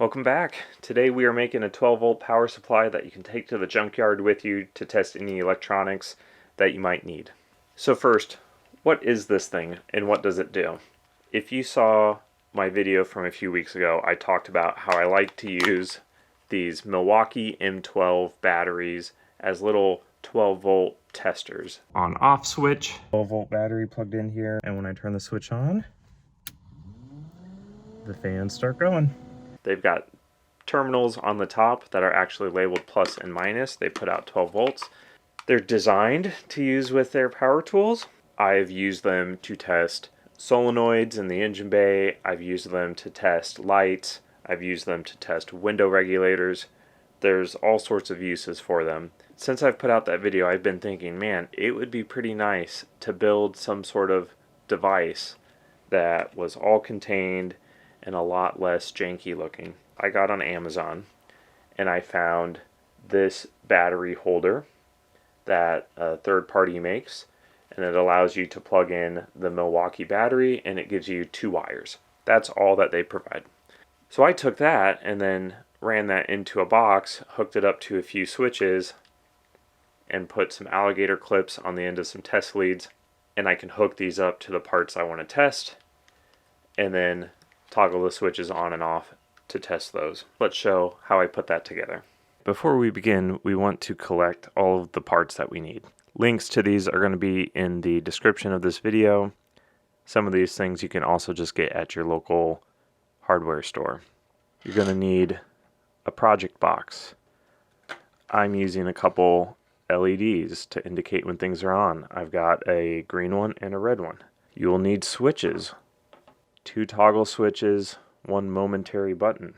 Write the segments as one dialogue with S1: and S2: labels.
S1: Welcome back. Today we are making a 12 volt power supply that you can take to the junkyard with you to test any electronics that you might need. So first, what is this thing and what does it do? If you saw my video from a few weeks ago, I talked about how I like to use these Milkwaukee M12 batteries as little 12 volt testers. On off switch, 12 volt battery plugged in here, and when I turn the switch on, the fans start going. They've got terminals on the top that are actually labeled plus and minus. They put out 12 volts. They're designed to use with their power tools. I've used them to test solenoids in the engine bay. I've used them to test lights. I've used them to test window regulators. There's all sorts of uses for them. Since I've put out that video, I've been thinking, man, it would be pretty nice to build some sort of device that was all contained and a lot less janky looking. I got on Amazon and I found this battery holder that a third party makes, and it allows you to plug in the Milkwaukee battery and it gives you 2 wires. That's all that they provide. So I took that and then ran that into a box, hooked it up to a few switches, and put some alligator clips on the end of some test leads, and I can hook these up to the parts I want to test and then toggle the switches on and off to test those. Let's show how I put that together. Before we begin, we want to collect all of the parts that we need. Links to these are going to be in the description of this video. Some of these things you can also just get at your local hardware store. You're going to need a project box. I'm using a couple LEDs to indicate when things are on. I've got a green one and a red one. You will need switches. 2 toggle switches, 1 momentary button,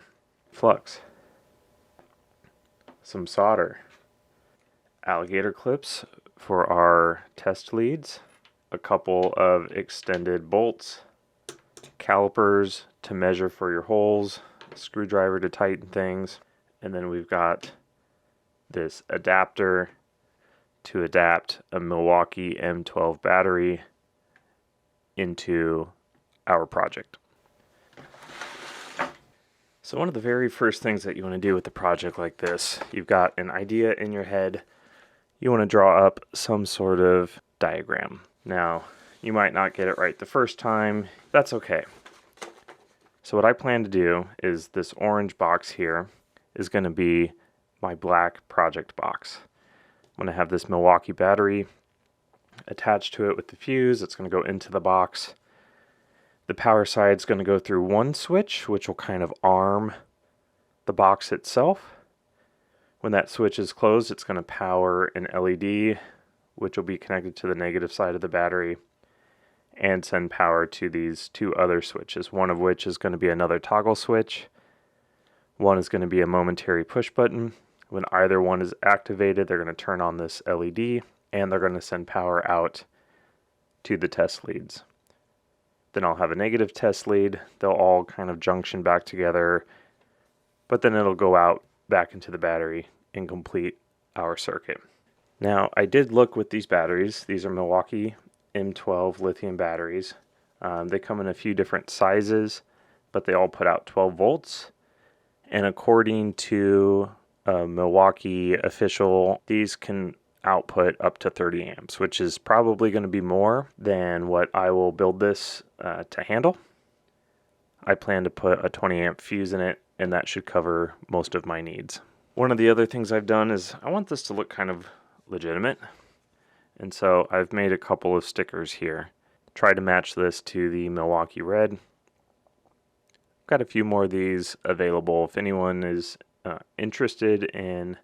S1: flux, some solder, alligator clips for our test leads, a couple of extended bolts, calipers to measure for your holes, a screwdriver to tighten things, and then we've got this adapter to adapt a Milkwaukee M12 battery into our project. So one of the very first things that you want to do with a project like this, you've got an idea in your head, you want to draw up some sort of diagram. Now, you might not get it right the first time, that's okay. So what I plan to do is this orange box here is going to be my black project box. I'm going to have this Milkwaukee battery attached to it with the fuse. It's going to go into the box. The power side is going to go through one switch, which will kind of arm the box itself. When that switch is closed, it's going to power an LED, which will be connected to the negative side of the battery, and send power to these 2 other switches, one of which is going to be another toggle switch. One is going to be a momentary push button. When either one is activated, they're going to turn on this LED, and they're going to send power out to the test leads. Then I'll have a negative test lead. They'll all kind of junction back together, but then it'll go out back into the battery and complete our circuit. Now, I did look with these batteries. These are Milkwaukee M12 lithium batteries. They come in a few different sizes, but they all put out 12 volts. And according to Milwaukee official, these can output up to 30 amps, which is probably going to be more than what I will build this to handle. I plan to put a 20 amp fuse in it, and that should cover most of my needs. One of the other things I've done is I want this to look kind of legitimate, and so I've made a couple of stickers here. Try to match this to the Milkwaukee red. Got a few more of these available if anyone is interested in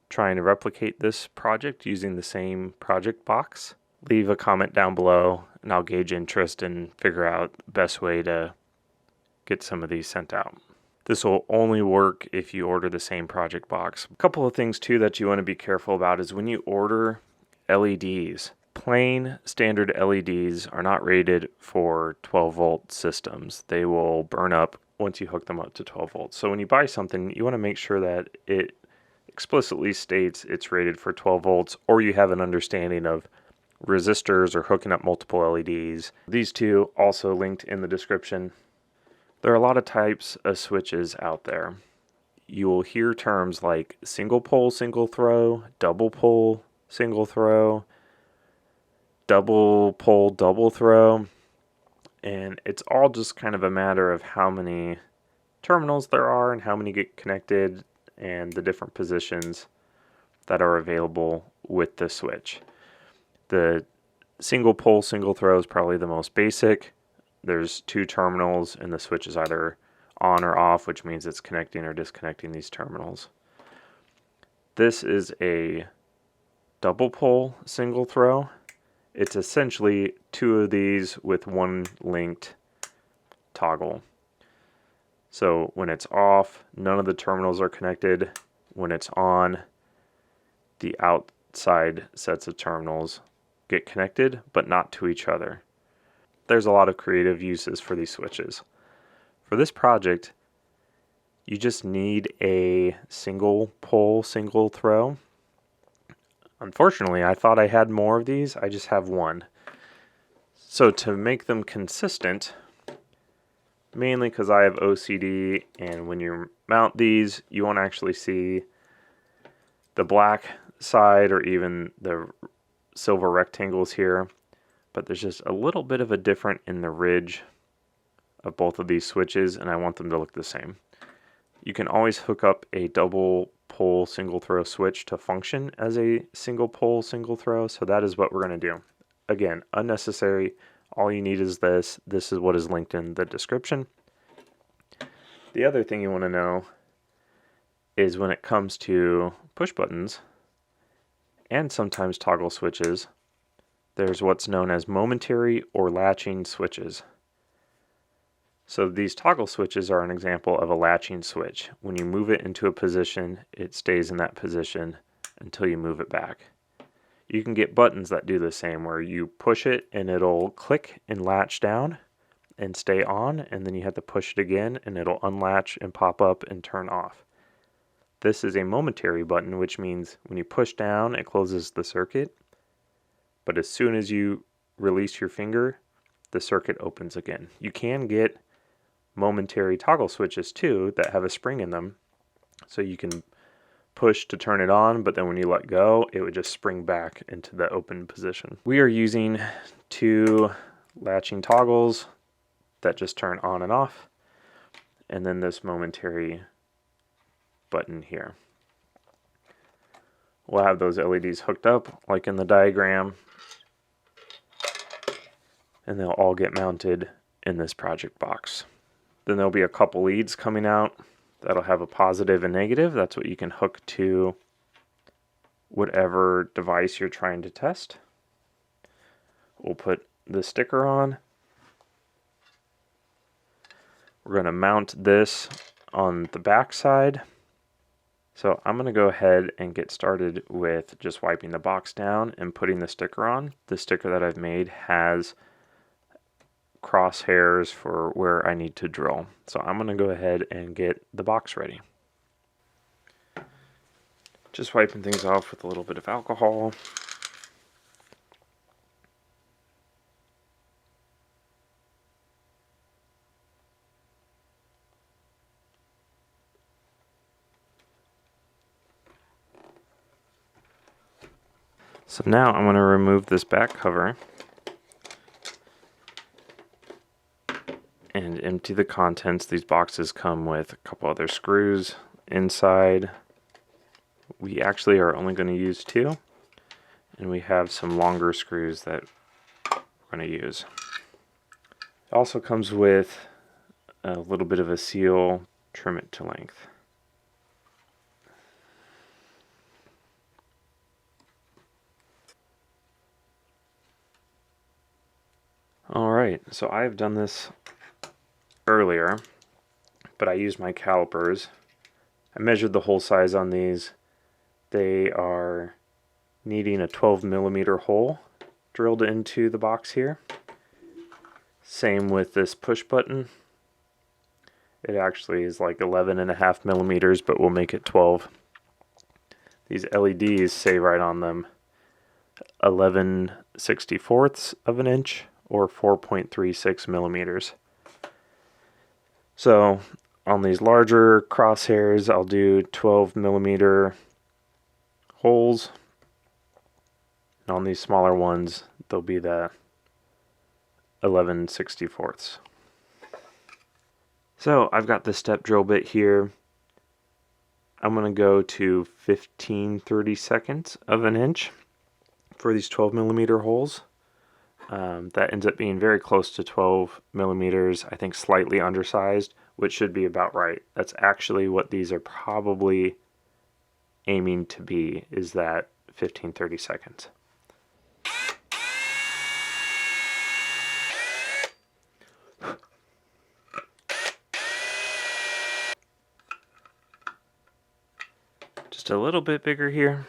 S1: trying to replicate this project using the same project box. Leave a comment down below and I'll gauge interest and figure out the best way to get some of these sent out. This will only work if you order the same project box. A couple of things too that you want to be careful about is when you order LEDs, plain standard LEDs are not rated for 12 volt systems. They will burn up once you hook them up to 12 volts. So when you buy something, you want to make sure that it explicitly states it's rated for 12 volts, or you have an understanding of resistors or hooking up multiple LEDs. These 2 also linked in the description. There are a lot of types of switches out there. You will hear terms like single pole, single throw, double pole, single throw, double pole, double throw, and it's all just kind of a matter of how many terminals there are and how many get connected and the different positions that are available with the switch. The single pole, single throw is probably the most basic. There's 2 terminals and the switch is either on or off, which means it's connecting or disconnecting these terminals. This is a double pole, single throw. It's essentially 2 of these with 1 linked toggle. So when it's off, none of the terminals are connected. When it's on, the outside sets of terminals get connected, but not to each other. There's a lot of creative uses for these switches. For this project, you just need a single pole, single throw. Unfortunately, I thought I had more of these. I just have 1. So to make them consistent, mainly because I have OCD, and when you mount these, you won't actually see the black side or even the silver rectangles here, but there's just a little bit of a difference in the ridge of both of these switches, and I want them to look the same. You can always hook up a double pole single throw switch to function as a single pole single throw, so that is what we're going to do. Again, unnecessary. All you need is this. This is what is linked in the description. The other thing you want to know is when it comes to push buttons and sometimes toggle switches, there's what's known as momentary or latching switches. So these toggle switches are an example of a latching switch. When you move it into a position, it stays in that position until you move it back. You can get buttons that do the same, where you push it and it'll click and latch down and stay on, and then you have to push it again and it'll unlatch and pop up and turn off. This is a momentary button, which means when you push down, it closes the circuit, but as soon as you release your finger, the circuit opens again. You can get momentary toggle switches too that have a spring in them, so you can push to turn it on, but then when you let go, it would just spring back into the open position. We are using 2 latching toggles that just turn on and off, and then this momentary button here. We'll have those LEDs hooked up like in the diagram, and they'll all get mounted in this project box. Then there'll be a couple leads coming out that'll have a positive and negative. That's what you can hook to whatever device you're trying to test. We'll put the sticker on. We're going to mount this on the back side. So I'm going to go ahead and get started with just wiping the box down and putting the sticker on. The sticker that I've made has crosshairs for where I need to drill. So I'm going to go ahead and get the box ready. Just wiping things off with a little bit of alcohol. So now I'm going to remove this back cover and empty the contents. These boxes come with a couple other screws inside. We actually are only going to use 2, and we have some longer screws that we're going to use. It also comes with a little bit of a seal, trim it to length. Alright, so I've done this earlier, but I used my calipers. I measured the hole size on these. They are needing a 12mm hole drilled into the box here. Same with this push button. It actually is like 11.5mm, but we'll make it 12. These LEDs say right on them 11/64 of an inch or 4.36mm. So on these larger crosshairs, I'll do 12mm holes. And on these smaller ones, they'll be the 11/64. So I've got this step drill bit here. I'm going to go to 15/32 of an inch for these 12mm holes. That ends up being very close to 12mm, I think slightly undersized, which should be about right. That's actually what these are probably aiming to be, is that 15/32. Just a little bit bigger here.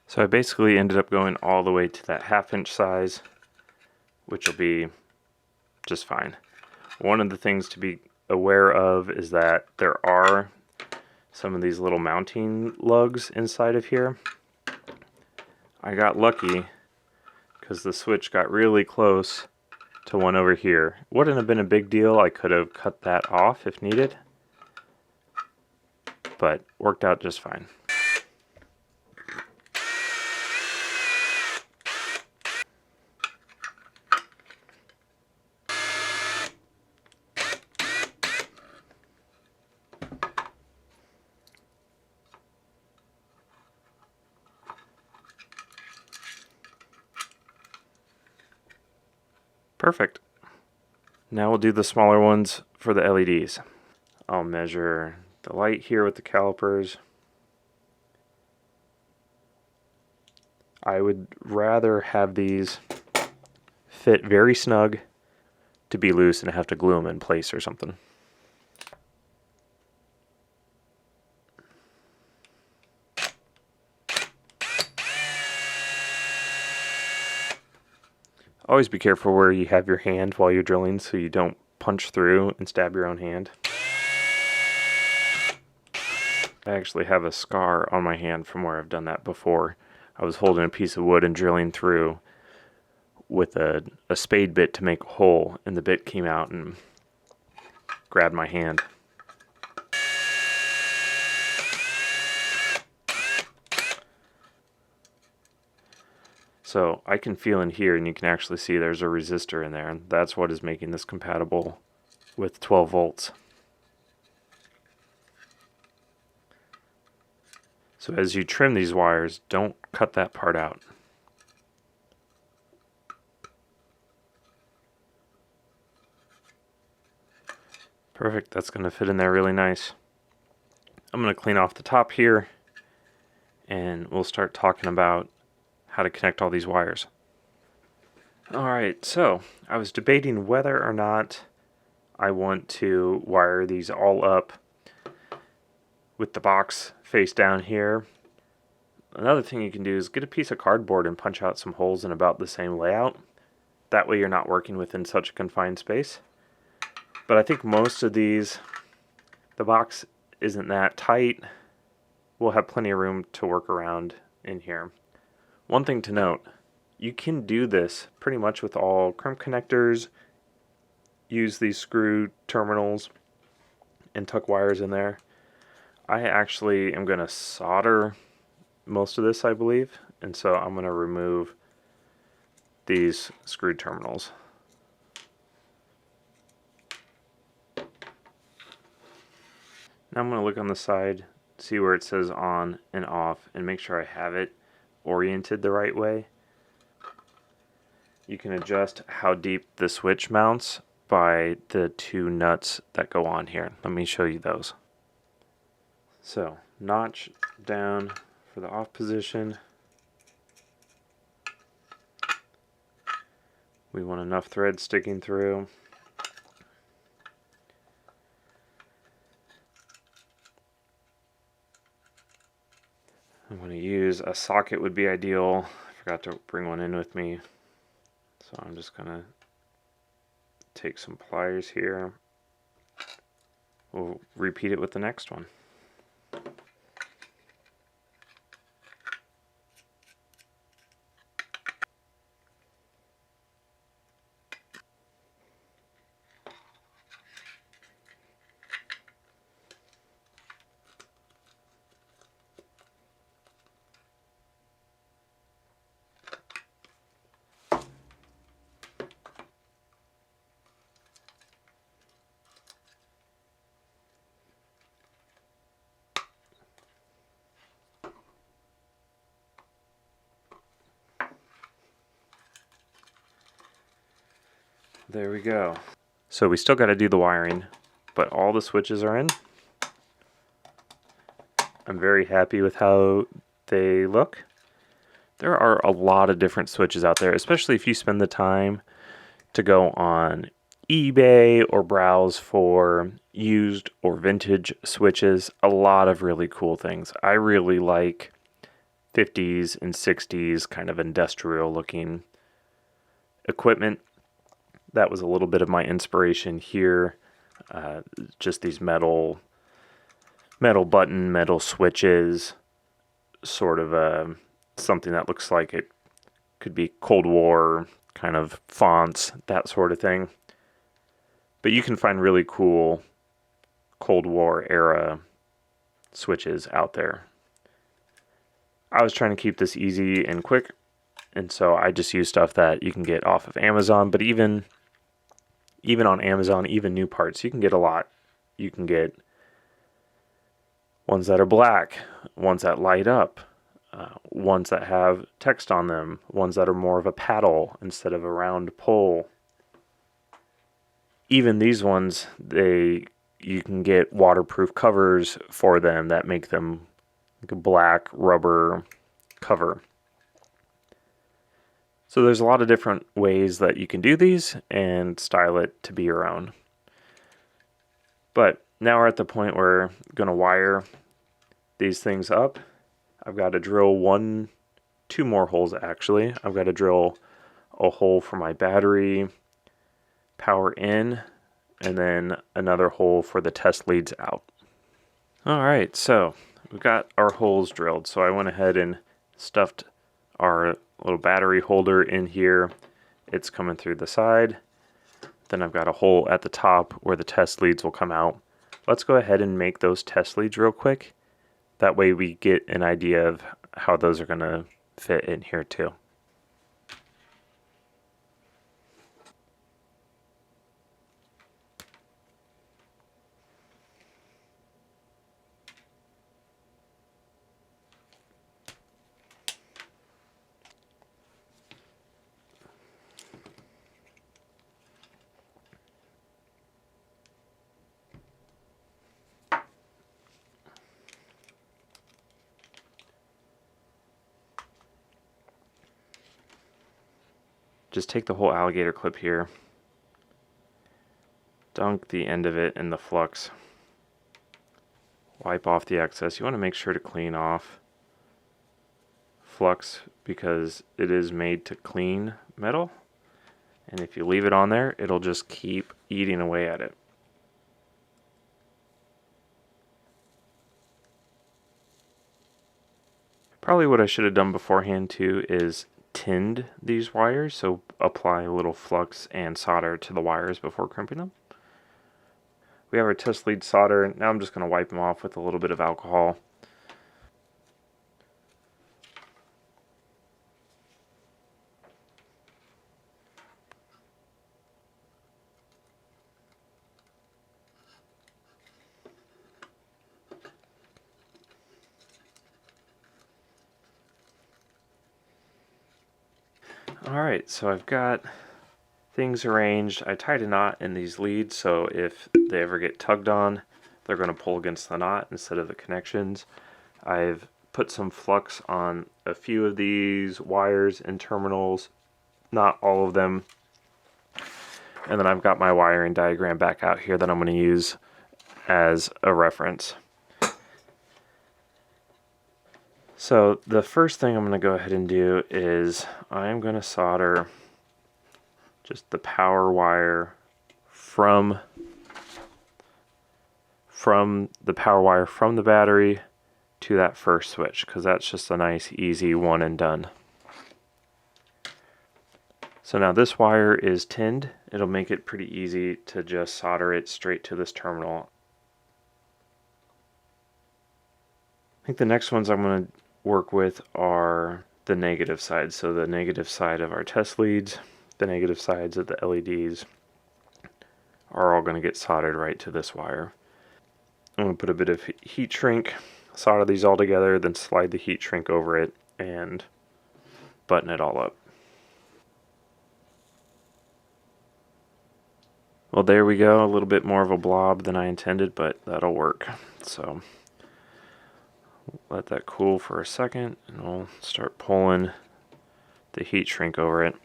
S1: So I basically ended up going all the way to that 1/2 inch size, which will be just fine. One of the things to be aware of is that there are some of these little mounting lugs inside of here. I got lucky because the switch got really close to one over here. Wouldn't have been a big deal. I could have cut that off if needed, but worked out just fine. Perfect. Now we'll do the smaller ones for the LEDs. I'll measure the light here with the calipers. I would rather have these fit very snug to be loose and have to glue them in place or something. Always be careful where you have your hand while you're drilling so you don't punch through and stab your own hand. I actually have a scar on my hand from where I've done that before. I was holding a piece of wood and drilling through with a spade bit to make a hole, and the bit came out and grabbed my hand. So I can feel in here, and you can actually see there's a resistor in there, and that's what is making this compatible with 12 volts. So as you trim these wires, don't cut that part out. Perfect, that's going to fit in there really nice. I'm going to clean off the top here, and we'll start talking about how to connect all these wires. Alright, so I was debating whether or not I want to wire these all up with the box face down here. Another thing you can do is get a piece of cardboard and punch out some holes in about the same layout. That way you're not working within such a confined space. But I think most of these, the box isn't that tight. We'll have plenty of room to work around in here. One thing to note, you can do this pretty much with all crimp connectors. Use these screw terminals and tuck wires in there. I actually am going to solder most of this, I believe, and so I'm going to remove these screw terminals. Now I'm going to look on the side, see where it says on and off, and make sure I have it oriented the right way. You can adjust how deep the switch mounts by the two nuts that go on here. Let me show you those. So, notch down for the off position. We want enough thread sticking through. I'm going to use a socket would be ideal. I forgot to bring one in with me. So I'm just going to take some pliers here. we'll repeat it with the next one. There we go. So we still got to do the wiring, but all the switches are in. I'm very happy with how they look. There are a lot of different switches out there, especially if you spend the time to go on eBay or browse for used or vintage switches. A lot of really cool things. I really like 50s and 60s kind of industrial looking equipment. That was a little bit of my inspiration here. Just these metal button, metal switches, sort of something that looks like it could be Cold War kind of fonts, that sort of thing. But you can find really cool Cold War era switches out there. I was trying to keep this easy and quick, and so I just use stuff that you can get off of Amazon. But even on Amazon, even new parts, you can get a lot. You can get ones that are black, ones that light up, ones that have text on them, ones that are more of a paddle instead of a round pole. Even these ones, you can get waterproof covers for them that make them like a black rubber cover. So there's a lot of different ways that you can do these and style it to be your own. But now we're at the point where I'm going to wire these things up. I've got to drill two more holes actually. I've got to drill a hole for my battery power in, and then another hole for the test leads out. Alright, so we've got our holes drilled. So I went ahead and stuffed our little battery holder in here. It's coming through the side. Then I've got a hole at the top where the test leads will come out. Let's go ahead and make those test leads real quick. That way we get an idea of how those are going to fit in here too. Just take the whole alligator clip here, dunk the end of it in the flux, wipe off the excess. You want to make sure to clean off flux because it is made to clean metal, and if you leave it on there, it'll just keep eating away at it. Probably what I should have done beforehand too is tinned these wires, so apply a little flux and solder to the wires before crimping them. We have our test lead solder. Now I'm just going to wipe them off with a little bit of alcohol. Alright, so I've got things arranged. I tied a knot in these leads, so if they ever get tugged on, they're going to pull against the knot instead of the connections. I've put some flux on a few of these wires and terminals, not all of them. And then I've got my wiring diagram back out here that I'm going to use as a reference. So the first thing I'm going to go ahead and do is I'm going to solder just the power wire from from the power wire from the battery to that first switch, because that's just a nice easy one and done. So now this wire is tinned. It'll make it pretty easy to just solder it straight to this terminal. I think the next ones I'm going to work with are the negative side. So the negative side of our test leads, the negative sides of the LEDs are all going to get soldered right to this wire. I'm going to put a bit of heat shrink, solder these all together, then slide the heat shrink over it and button it all up. Well, there we go, a little bit more of a blob than I intended, but that'll work. So let that cool for a second and we'll start pulling the heat shrink over it.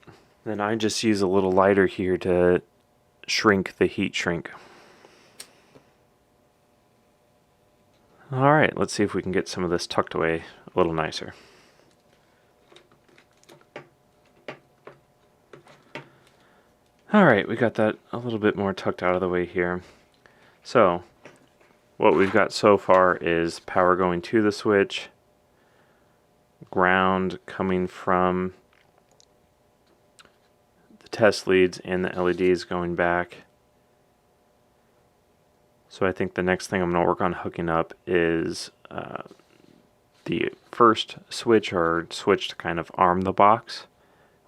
S1: Then I just use a little lighter here to shrink the heat shrink. Alright, let's see if we can get some of this tucked away a little nicer. Alright, we got that a little bit more tucked out of the way here. So, what we've got so far is power going to the switch, ground coming from the test leads, and the LEDs going back. So I think the next thing I'm going to work on hooking up is the first switch, or switch to kind of arm the box.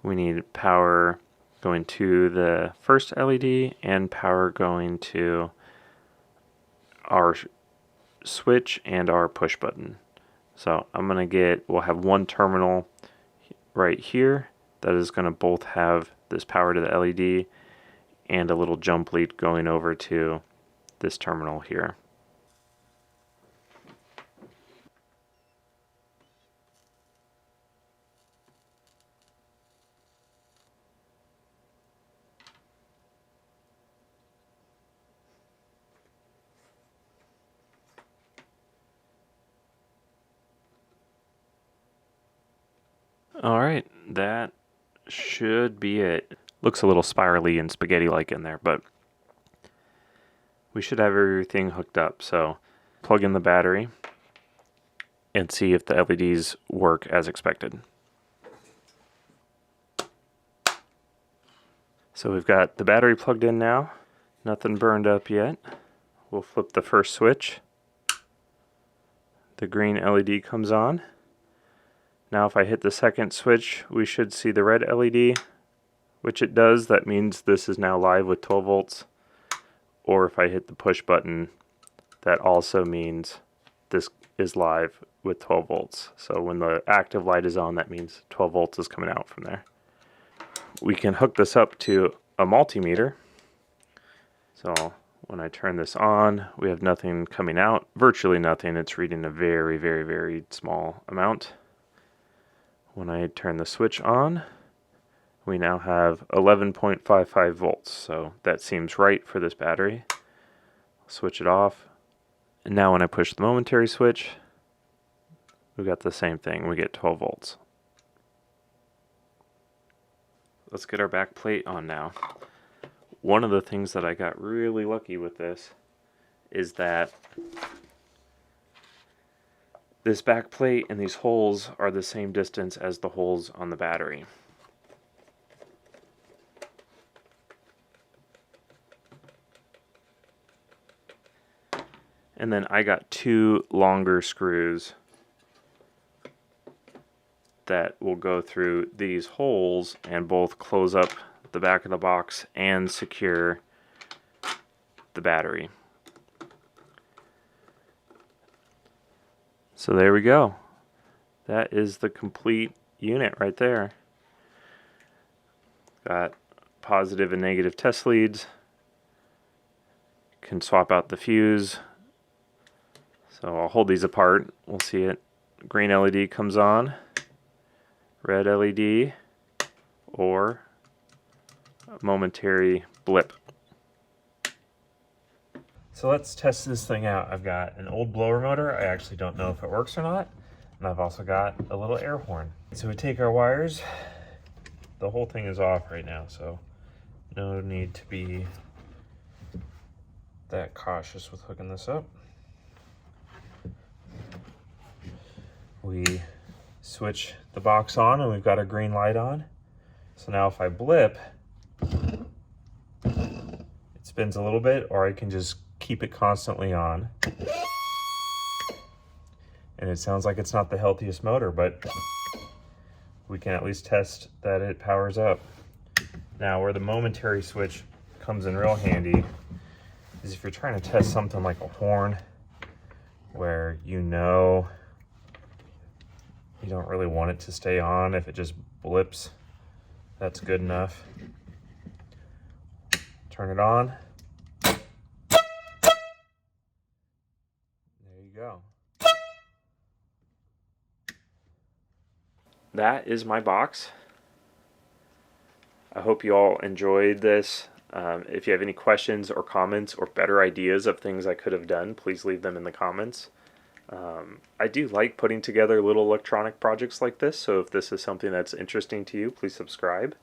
S1: We need power going to the first LED and power going to our switch and our push button. So I'm going to we'll have one terminal right here that is going to both have this power to the LED and a little jump lead going over to this terminal here. Alright, that should be it. Looks a little spirally and spaghetti-like in there, but we should have everything hooked up. So plug in the battery and see if the LEDs work as expected. So we've got the battery plugged in now, nothing burned up yet. We'll flip the first switch. The green LED comes on. Now if I hit the second switch, we should see the red LED, which it does. That means this is now live with 12 volts. Or if I hit the push button, that also means this is live with 12 volts. So when the active light is on, that means 12 volts is coming out from there. We can hook this up to a multimeter. So when I turn this on, we have nothing coming out, virtually nothing. It's reading a very, very, very small amount. When I turn the switch on, we now have 11.55 volts, so that seems right for this battery. Switch it off, and now when I push the momentary switch, we got the same thing, we get 12 volts. Let's get our back plate on now. One of the things that I got really lucky with this is that this back plate and these holes are the same distance as the holes on the battery. And then I got two longer screws that will go through these holes and both close up the back of the box and secure the battery. So there we go. That is the complete unit right there. Got positive and negative test leads. Can swap out the fuse. So I'll hold these apart. We'll see it. Green LED comes on. Red LED. Or a momentary blip. So let's test this thing out. I've got an old blower motor. I actually don't know if it works or not. And I've also got a little air horn. So we take our wires. The whole thing is off right now, so no need to be that cautious with hooking this up. we switch the box on and we've got a green light on. So now if I blip, it spins a little bit, or I can just keep it constantly on. And it sounds like it's not the healthiest motor, but we can at least test that it powers up. Now, where the momentary switch comes in real handy is if you're trying to test something like a horn, where you know you don't really want it to stay on. If it just blips, that's good enough. Turn it on. There you go. That is my box. I hope you all enjoyed this. If you have any questions or comments or better ideas of things I could have done, please leave them in the comments. I do like putting together little electronic projects like this, so if this is something that's interesting to you, please subscribe.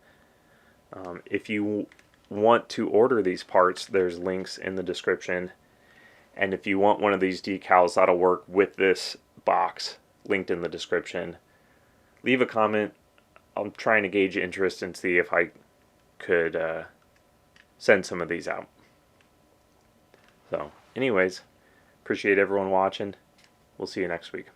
S1: If you want to order these parts, there's links in the description. And if you want one of these decals that'll work with this box, linked in the description, leave a comment. I'm trying to gauge interest and see if I could send some of these out. So anyways, appreciate everyone watching. We'll see you next week.